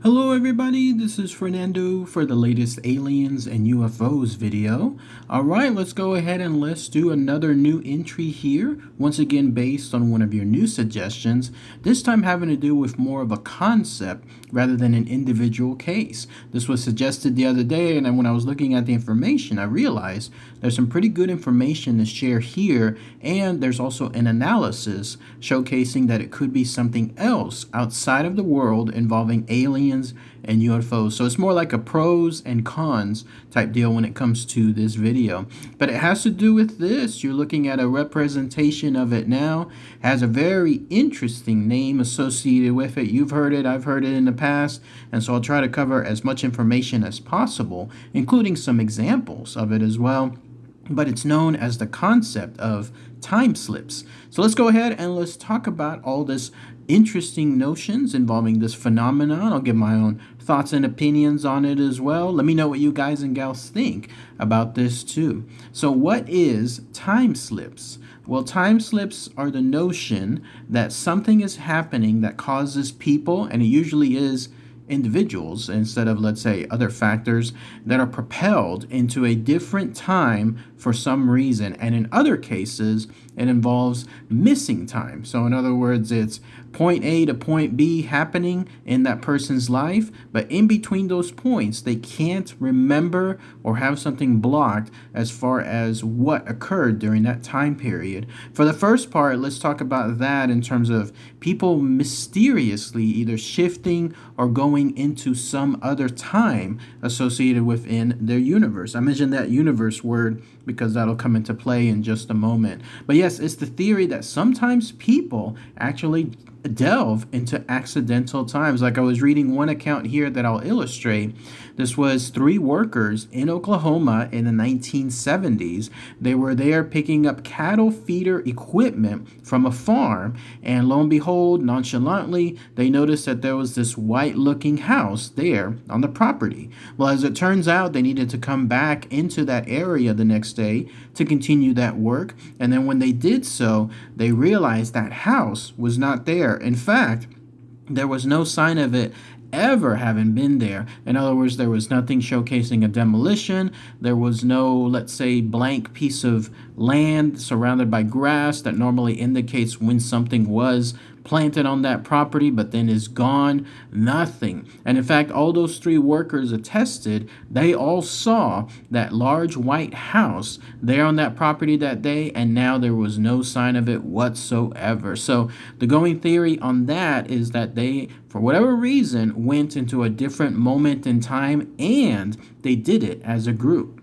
Hello everybody, this is Fernando for the latest aliens and UFOs video. Alright, let's go ahead and let's do another new entry here, once again based on one of your new suggestions, this time having to do with more of a concept rather than an individual case. This was suggested the other day, and then when I was looking at the information, I realized there's some pretty good information to share here, and there's also an analysis showcasing that it could be something else outside of the world involving aliens and UFOs. So it's more like a pros and cons type deal when it comes to this video. But it has to do with this. You're looking at a representation of it now. It has a very interesting name associated with it. You've heard it, I've heard it in the past. And so I'll try to cover as much information as possible, including some examples of it as well. But it's known as the concept of time slips. So let's go ahead and let's talk about all this interesting notions involving this phenomenon. I'll give my own thoughts and opinions on it as well. Let me know what you guys and gals think about this too. So what is time slips? Well, time slips are the notion that something is happening that causes people, and it usually is individuals instead of, let's say, other factors, that are propelled into a different time for some reason. And in other cases, it involves missing time. So in other words, it's point A to point B happening in that person's life, but in between those points, they can't remember or have something blocked as far as what occurred during that time period. For the first part, let's talk about that in terms of people mysteriously either shifting or going into some other time associated within their universe. I mentioned that universe word because that'll come into play in just a moment. But yes, it's the theory that sometimes people actually delve into accidental times. Like I was reading one account here that I'll illustrate. This was 3 workers in Oklahoma in the 1970s. They were there picking up cattle feeder equipment from a farm, and lo and behold, nonchalantly, they noticed that there was this white-looking house there on the property. Well, as it turns out, they needed to come back into that area the next day to continue that work, and then when they did so, they realized that house was not there. In fact, there was no sign of it ever having been there. In other words, there was nothing showcasing a demolition. There was no, let's say, blank piece of land surrounded by grass that normally indicates when something was planted on that property but then is gone. Nothing. And in fact, all those 3 workers attested they all saw that large white house there on that property that day, and now there was no sign of it whatsoever. So the going theory on that is that they, for whatever reason, went into a different moment in time, and they did it as a group.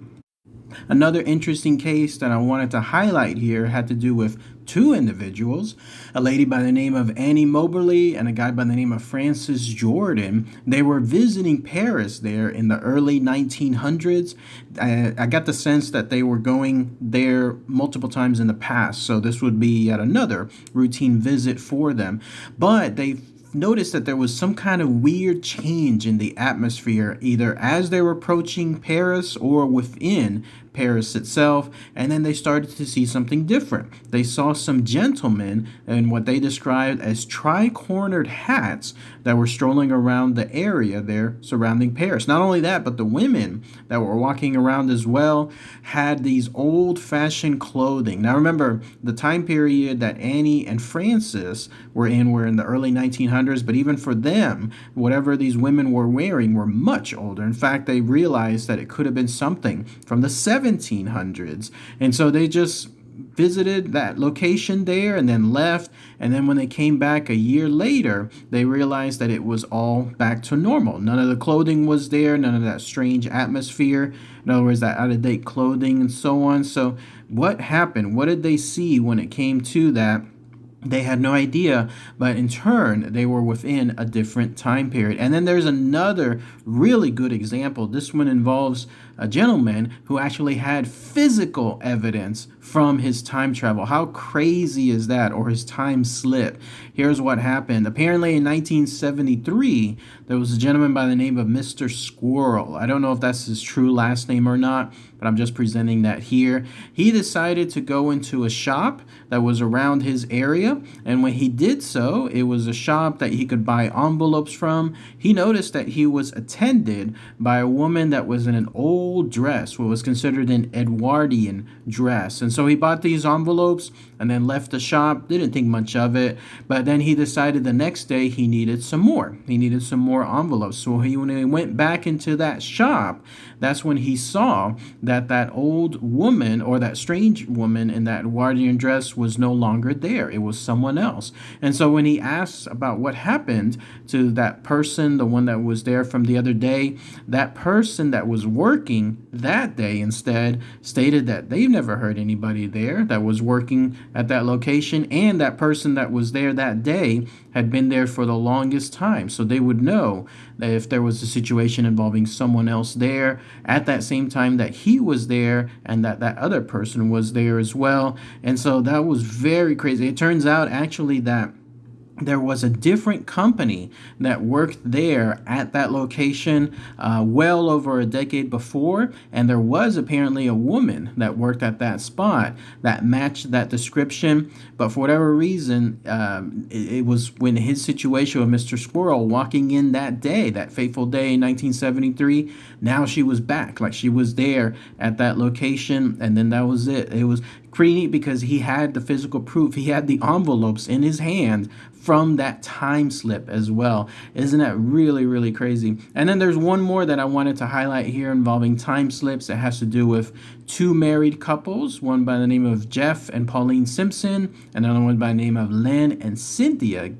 Another interesting case that I wanted to highlight here had to do with 2 individuals, a lady by the name of Annie Moberly and a guy by the name of Francis Jordan. They were visiting Paris there in the early 1900s. I got the sense that they were going there multiple times in the past, so this would be yet another routine visit for them. But they noticed that there was some kind of weird change in the atmosphere, either as they were approaching Paris or within Paris itself, and then they started to see something different. They saw some gentlemen in what they described as tri-cornered hats that were strolling around the area there surrounding Paris. Not only that, but the women that were walking around as well had these old-fashioned clothing. Now remember, the time period that Annie and Francis were in the early 1900s, but even for them, whatever these women were wearing were much older. In fact, they realized that it could have been something from the 1700s. And so they just visited that location there and then left. And then when they came back a year later, they realized that it was all back to normal. None of the clothing was there, none of that strange atmosphere. In other words, that out-of-date clothing and so on. So what happened? What did they see when it came to that? They had no idea, but in turn, they were within a different time period. And then there's another really good example. This one involves a gentleman who actually had physical evidence from his time travel. How crazy is that? Or his time slip. Here's what happened. Apparently in 1973, there was a gentleman by the name of Mr. Squirrel. I don't know if that's his true last name or not, but I'm just presenting that here. He decided to go into a shop that was around his area, and when he did so, it was a shop that he could buy envelopes from. He noticed that he was attended by a woman that was in an old dress, what was considered an Edwardian dress. And so he bought these envelopes and then left the shop, didn't think much of it, but then he decided the next day he needed some more. He needed some more envelopes. So when he went back into that shop, that's when he saw that that old woman, or that strange woman in that Edwardian dress, was no longer there. It was someone else. And so when he asked about what happened to that person, the one that was there from the other day, that person that was working that day instead stated that they've never heard anybody there that was working at that location, and that person that was there that day had been there for the longest time. So they would know that if there was a situation involving someone else there at that same time that he was there, and that that other person was there as well. And so that was very crazy. It turns out actually that there was a different company that worked there at that location well over a decade before, and there was apparently a woman that worked at that spot that matched that description. But for whatever reason, it was when his situation with Mr. Squirrel walking in that day, that fateful day in 1973, now she was back, like she was there at that location, and then that was it. It was pretty neat because he had the physical proof. He had the envelopes in his hand from that time slip as well. Isn't that really, really crazy? And then there's one more that I wanted to highlight here involving time slips. It has to do with two married couples, one by the name of Jeff and Pauline Simpson, and another one by the name of Len and Cynthia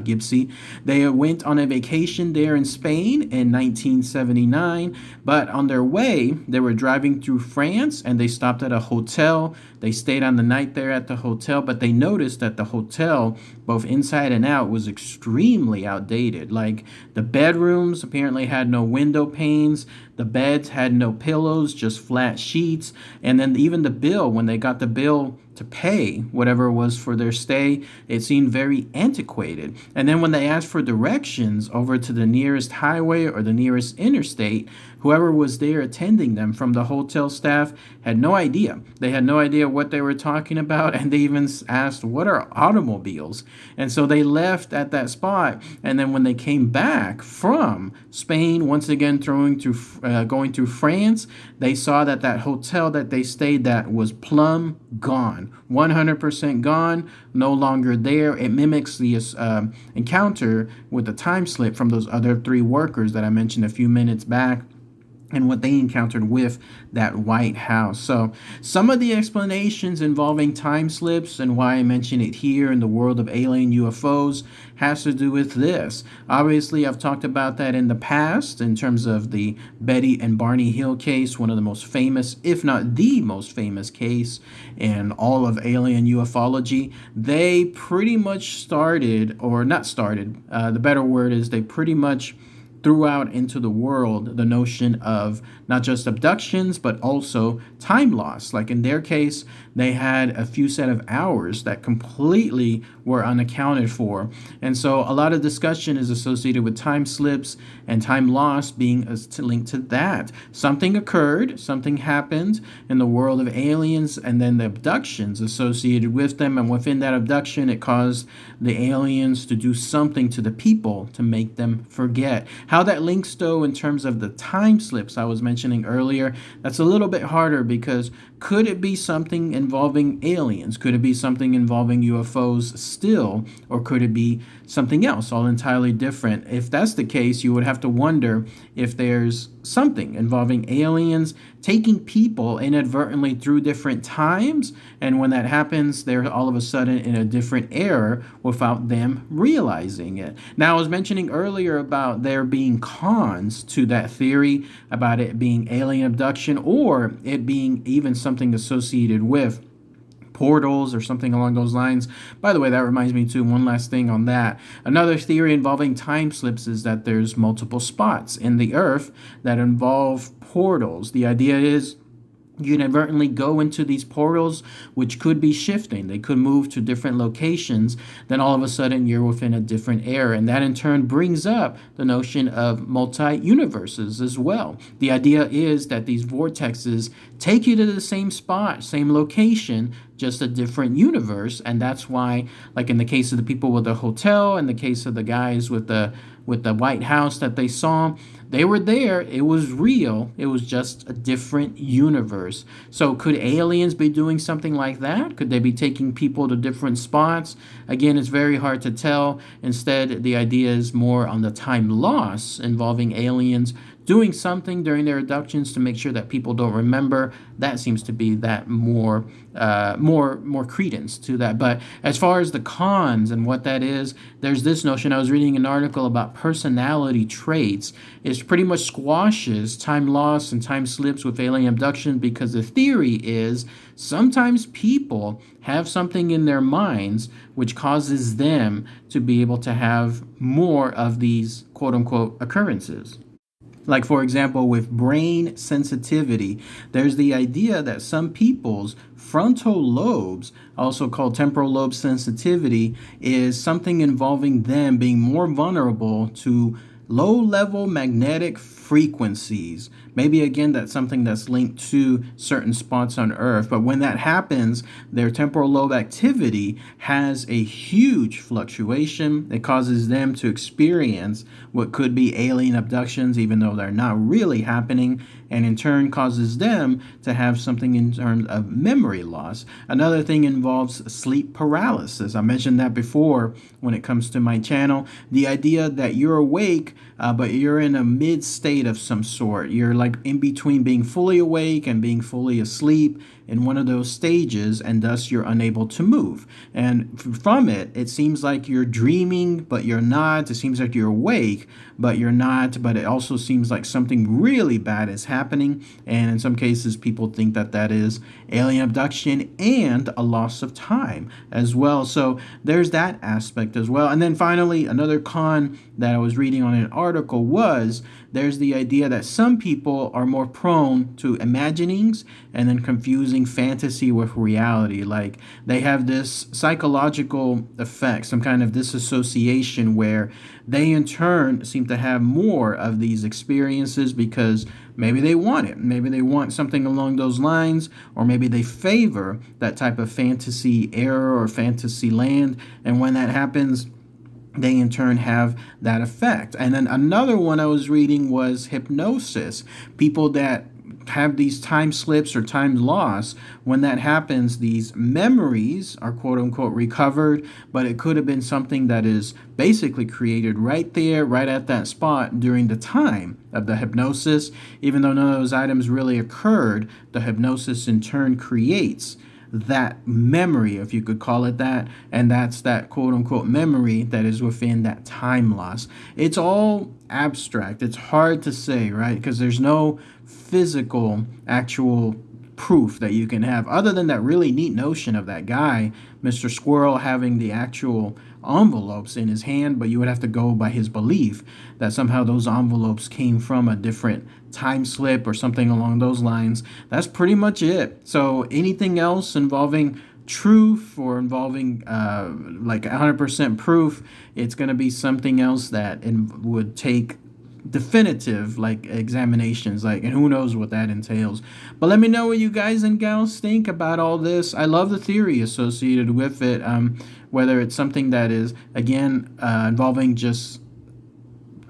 Gibson. They went on a vacation there in Spain in 1979, but on their way, they were driving through France and they stopped at a hotel. They stayed on the night there at the hotel, but they noticed that the hotel, both inside and out, was extremely outdated. Like the bedrooms apparently had no window panes. The beds had no pillows, just flat sheets. And then even the bill, when they got the bill to pay whatever it was for their stay, it seemed very antiquated. And then when they asked for directions over to the nearest highway or the nearest interstate, whoever was there attending them from the hotel staff had no idea. They had no idea what they were talking about, and they even asked, what are automobiles? And so they left at that spot, and then when they came back from Spain, once again going through France, they saw that that hotel that they stayed at was plumb gone. 100% gone, no longer there. It mimics the encounter with the time slip from those other three workers that I mentioned a few minutes back, and what they encountered with that White House. So some of the explanations involving time slips and why I mention it here in the world of alien UFOs has to do with this. Obviously, I've talked about that in the past in terms of the Betty and Barney Hill case, one of the most famous, if not the most famous case in all of alien ufology. They pretty much started, or not started, the better word is they pretty much threw out into the world the notion of not just abductions, but also time loss. Like in their case, they had a few set of hours that completely were unaccounted for. And so a lot of discussion is associated with time slips and time loss being linked to that. Something occurred, something happened in the world of aliens, and then the abductions associated with them. And within that abduction, it caused the aliens to do something to the people to make them forget. How that links, though, in terms of the time slips I was mentioning earlier, that's a little bit harder, because could it be something involving aliens? Could it be something involving UFOs still? Or could it be something else, all entirely different? If that's the case, you would have to wonder if there's something involving aliens taking people inadvertently through different times, and when that happens, they're all of a sudden in a different era without them realizing it. Now, I was mentioning earlier about there being cons to that theory about it being alien abduction, or it being even something associated with portals or something along those lines. By the way, that reminds me too, one last thing on that. Another theory involving time slips is that there's multiple spots in the earth that involve portals. The idea is you inadvertently go into these portals, which could be shifting. They could move to different locations. Then all of a sudden you're within a different era. And that in turn brings up the notion of multi-universes as well. The idea is that these vortexes take you to the same spot, same location, just a different universe. And that's why, like in the case of the people with the hotel, in the case of the guys with the White House that they saw, they were there. It was real. It was just a different universe. So could aliens be doing something like that? Could they be taking people to different spots? Again, it's very hard to tell. Instead, the idea is more on the time loss involving aliens doing something during their abductions to make sure that people don't remember. That seems to be that more credence to that. But as far as the cons and what that is, there's this notion. I was reading an article about personality traits. It pretty much squashes time loss and time slips with alien abduction, because the theory is sometimes people have something in their minds which causes them to be able to have more of these quote-unquote occurrences. Like, for example, with brain sensitivity, there's the idea that some people's frontal lobes, also called temporal lobe sensitivity, is something involving them being more vulnerable to low-level magnetic frequencies. Maybe, again, that's something that's linked to certain spots on Earth. But when that happens, their temporal lobe activity has a huge fluctuation. It causes them to experience what could be alien abductions, even though they're not really happening, and in turn causes them to have something in terms of memory loss. Another thing involves sleep paralysis. I mentioned that before when it comes to my channel. The idea that you're awake, but you're in a mid state of some sort. You're like in between being fully awake and being fully asleep in one of those stages, and thus you're unable to move. And from it, it seems like you're dreaming, but you're not. It seems like you're awake, but you're not. But it also seems like something really bad is happening. And in some cases, people think that that is alien abduction and a loss of time as well. So there's that aspect as well. And then finally, another con that I was reading on an article was there's the idea that some people are more prone to imaginings and then confusing fantasy with reality. Like they have this psychological effect, some kind of disassociation, where they in turn seem to have more of these experiences because maybe they want it. Maybe they want something along those lines, or maybe they favor that type of fantasy era or fantasy land. And when that happens, they in turn have that effect. And then another one I was reading was hypnosis. People that have these time slips or time loss, when that happens, these memories are quote unquote recovered, but it could have been something that is basically created right there, right at that spot during the time of the hypnosis. Even though none of those items really occurred, the hypnosis in turn creates that memory, if you could call it that, and that's that quote-unquote memory that is within that time loss. It's all abstract. It's hard to say, right? Because there's no physical, actual proof that you can have, other than that really neat notion of that guy, Mr. Squirrel, having the actual envelopes in his hand, but you would have to go by his belief that somehow those envelopes came from a different time slip or something along those lines. That's pretty much it. So anything else involving truth or involving like 100% proof, it's going to be something else that would take definitive like examinations, like, and who knows what that entails. But let me know what you guys and gals think about all this. I love the theory associated with it, whether it's something that is again involving just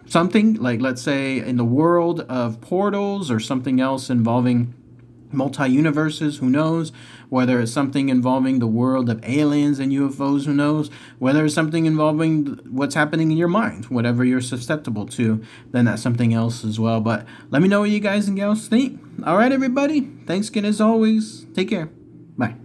something like, let's say, in the world of portals, or something else involving multi-universes, who knows? Whether it's something involving the world of aliens and UFOs, who knows? Whether it's something involving what's happening in your mind, whatever you're susceptible to, then that's something else as well. But let me know what you guys and gals think. All right, everybody. Thanks again as always. Take care. Bye.